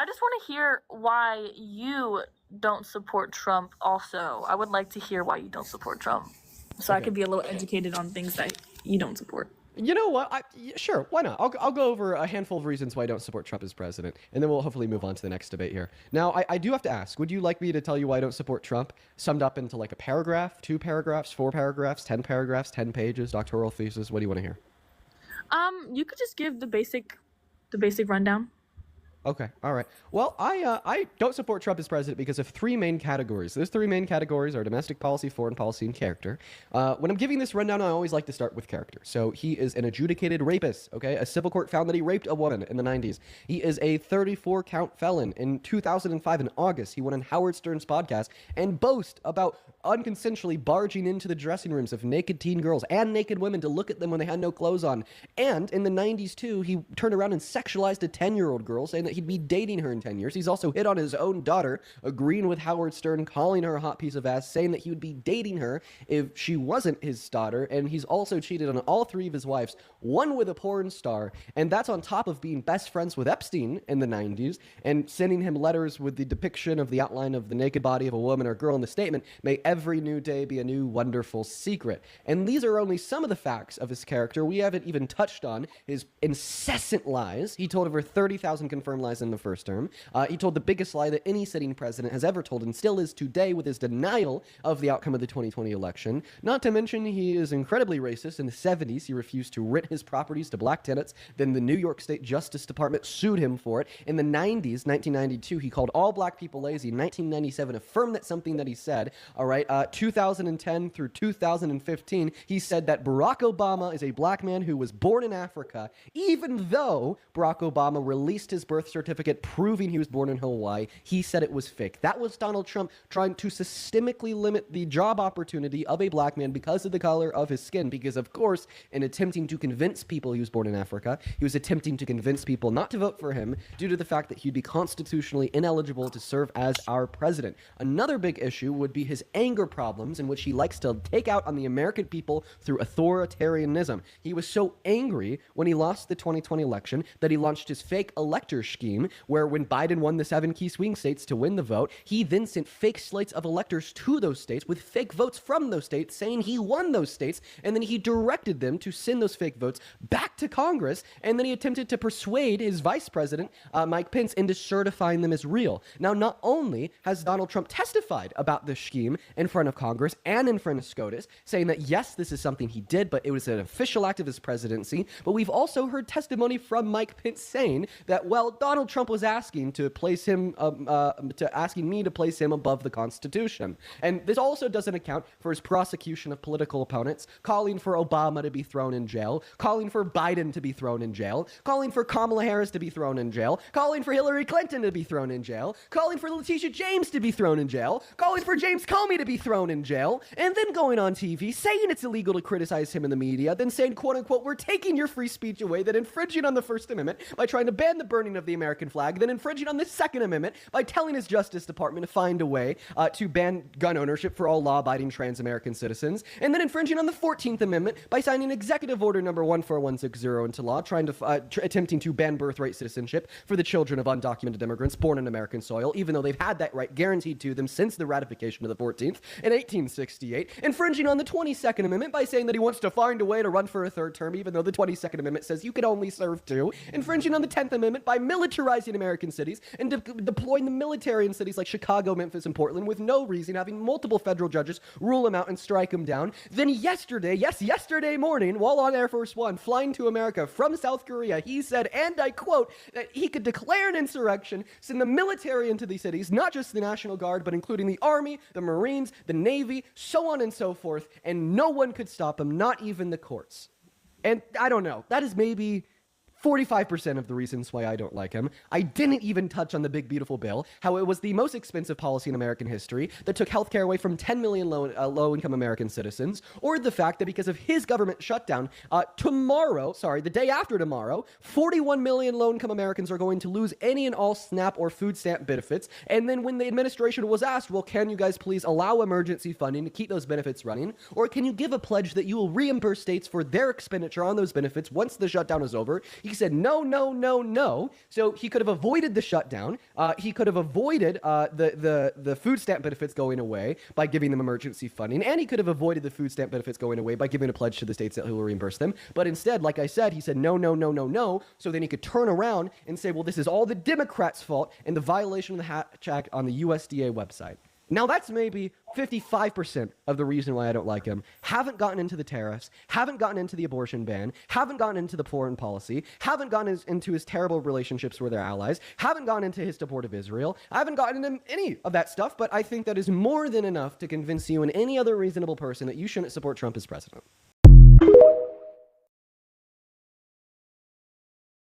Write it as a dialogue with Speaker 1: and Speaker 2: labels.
Speaker 1: I just want to hear why you don't support Trump also. I would like to hear why you don't support Trump, so I
Speaker 2: Okay.
Speaker 1: could be a little educated on things that you don't support.
Speaker 2: You know what? Sure, why not? I'll go over a handful of reasons why I don't support Trump as president, and then we'll hopefully move on to the next debate here. Now, I do have to ask, would you like me to tell you why I don't support Trump, summed up into like a paragraph, 2 paragraphs, 4 paragraphs, 10 pages, doctoral thesis? What do you want to hear?
Speaker 1: You could just give the basic rundown.
Speaker 2: Okay, all right. Well, I don't support Trump as president because of 3 main categories. Those 3 main categories are domestic policy, foreign policy, and character. When I'm giving this rundown, I always like to start with character. So he is an adjudicated rapist, okay? A civil court found that he raped a woman in the 90s. He is a 34-count felon. In 2005, in August, he went on Howard Stern's podcast and boast about unconsensually barging into the dressing rooms of naked teen girls and naked women to look at them when they had no clothes on. And in the 90s, too, he turned around and sexualized a 10-year-old girl, saying that he'd be dating her in 10 years. He's also hit on his own daughter, agreeing with Howard Stern, calling her a hot piece of ass, saying that he would be dating her if she wasn't his daughter. And he's also cheated on all 3 of his wives, one with a porn star. And that's on top of being best friends with Epstein in the 90s and sending him letters with the depiction of the outline of the naked body of a woman or girl in the statement, "May every new day be a new wonderful secret." And these are only some of the facts of his character. We haven't even touched on his incessant lies. He told over 30,000 confirmed lies in the first term. He told the biggest lie that any sitting president has ever told and still is today with his denial of the outcome of the 2020 election. Not to mention, he is incredibly racist. In the 70s, he refused to rent his properties to black tenants. Then the New York State Justice Department sued him for it. In the 90s, 1992, he called all black people lazy. In 1997, affirmed that something that he said. All right, 2010 through 2015, he said that Barack Obama is a black man who was born in Africa, even though Barack Obama released his birth certificate proving he was born in Hawaii. He said it was fake. That was Donald Trump trying to systemically limit the job opportunity of a black man because of the color of his skin. Because, of course, in attempting to convince people he was born in Africa, he was attempting to convince people not to vote for him due to the fact that he'd be constitutionally ineligible to serve as our president. Another big issue would be his anger problems, in which he likes to take out on the American people through authoritarianism. He was so angry when he lost the 2020 election that he launched his fake elector scheme, where when Biden won the 7 key swing states to win the vote, he then sent fake slates of electors to those states with fake votes from those states saying he won those states, and then he directed them to send those fake votes back to Congress, and then he attempted to persuade his vice president, Mike Pence, into certifying them as real. Now, not only has Donald Trump testified about this scheme in front of Congress and in front of SCOTUS, saying that yes, this is something he did, but it was an official act of his presidency, but we've also heard testimony from Mike Pence saying that, well, Donald Trump was asking to place him, asking me to place him above the Constitution. And this also doesn't account for his prosecution of political opponents, calling for Obama to be thrown in jail, calling for Biden to be thrown in jail, calling for Kamala Harris to be thrown in jail, calling for Hillary Clinton to be thrown in jail, calling for Letitia James to be thrown in jail, calling for James Comey to be thrown in jail, and then going on TV saying it's illegal to criticize him in the media, then saying, quote unquote, we're taking your free speech away, then infringing on the First Amendment by trying to ban the burning of the American flag, then infringing on the Second Amendment by telling his Justice Department to find a way to ban gun ownership for all law-abiding trans-American citizens, and then infringing on the 14th Amendment by signing Executive Order number 14160 into law, trying to attempting to ban birthright citizenship for the children of undocumented immigrants born on American soil, even though they've had that right guaranteed to them since the ratification of the 14th in 1868, infringing on the 22nd Amendment by saying that he wants to find a way to run for a 3rd term, even though the 22nd Amendment says you can only serve 2, infringing on the 10th Amendment by militarizing American cities and deploying the military in cities like Chicago, Memphis, and Portland with no reason, having multiple federal judges rule him out and strike him down. Then yesterday morning, while on Air Force One, flying to America from South Korea, he said, and I quote, that he could declare an insurrection, send the military into these cities, not just the National Guard, but including the Army, the Marines, the Navy, so on and so forth, and no one could stop him, not even the courts. And I don't know, that is maybe 45% of the reasons why I don't like him. I didn't even touch on the big, beautiful bill, how it was the most expensive policy in American history that took healthcare away from 10 million low-income American citizens, or the fact that because of his government shutdown, the day after tomorrow, 41 million low-income Americans are going to lose any and all SNAP or food stamp benefits. And then when the administration was asked, well, can you guys please allow emergency funding to keep those benefits running? Or can you give a pledge that you will reimburse states for their expenditure on those benefits once the shutdown is over? He said no, no, no, no. So he could have avoided the shutdown. He could have avoided the food stamp benefits going away by giving them emergency funding, and he could have avoided the food stamp benefits going away by giving a pledge to the states that he will reimburse them. But instead, like I said, he said no, no, no, no, no. So then he could turn around and say, well, this is all the Democrats' fault and the violation of the Hatch Act on the USDA website. Now, that's maybe 55% of the reason why I don't like him. Haven't gotten into the tariffs, haven't gotten into the abortion ban, haven't gotten into the foreign policy, haven't gotten into his terrible relationships with their allies, haven't gotten into his support of Israel. I haven't gotten into any of that stuff, but I think that is more than enough to convince you and any other reasonable person that you shouldn't support Trump as president.